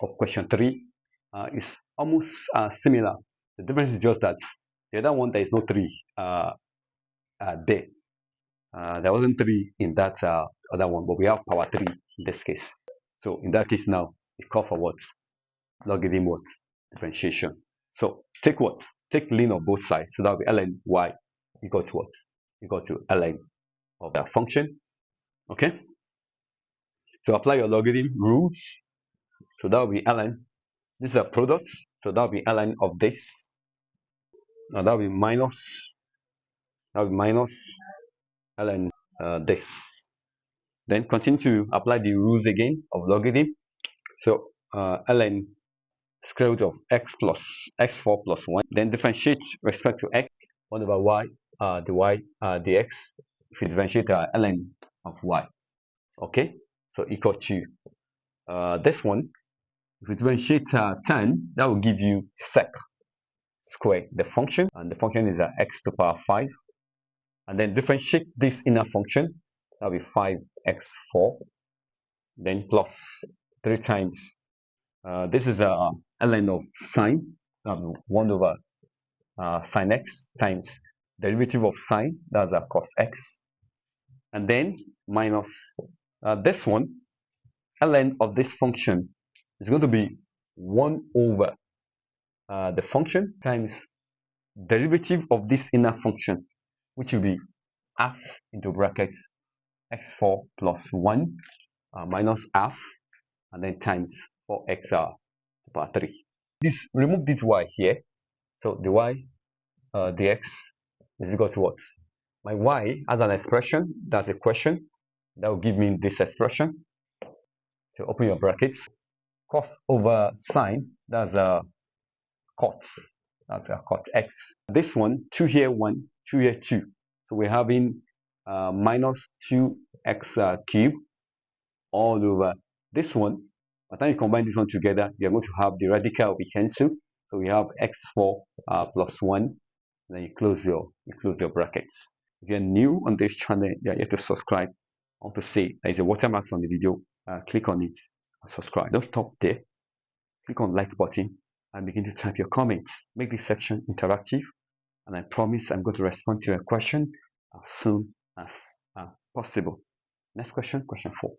of question 3 is almost similar. The difference is just that the other one, there is no 3 there. There wasn't 3 in that other one, but we have power 3 in this case. So in that case now, it calls for what? Logarithm what? Differentiation. So take what? Take ln of both sides. So that will be ln y equal to what? Equal to ln of that function. Okay? So apply your logarithm rules. So that will be ln. This is a product. So that will be ln of this. Now that will be minus. That will be minus ln this. Then continue to apply the rules again of logarithm. So ln square root of x plus x4 plus 1. Then differentiate respect to x 1 over y dy dx. If you differentiate ln of y, okay, so equal to this one. If you differentiate 10, that will give you sec square the function, and the function is x to the power 5. And then differentiate this inner function, that will be 5x4, then plus 3 times this is a ln of sine, 1 over sine x times derivative of sine, that's a cos x, and then minus this one, ln of this function is going to be 1 over the function times derivative of this inner function, which will be half into brackets x4 plus 1 minus half, and then times 4x to the power 3. Remove this y here, so the y dx is equal to what? My y has an expression, that's a question, that will give me this expression. So open your brackets, cos over sine, that's a cot, that's a cot x. This one, 2 here 1, 2 here 2, so we're having minus 2x cubed all over this one. By the time you combine this one together, you're going to have the radical be cancelled. So we have x4 plus 1, and then you close your brackets. If you're new on this channel, you have to subscribe. I want to say there is a watermark on the video. Click on it and subscribe. Don't stop there. Click on like button and begin to type your comments. Make this section interactive, and I promise I'm going to respond to your question as soon as possible. Next question, question 4.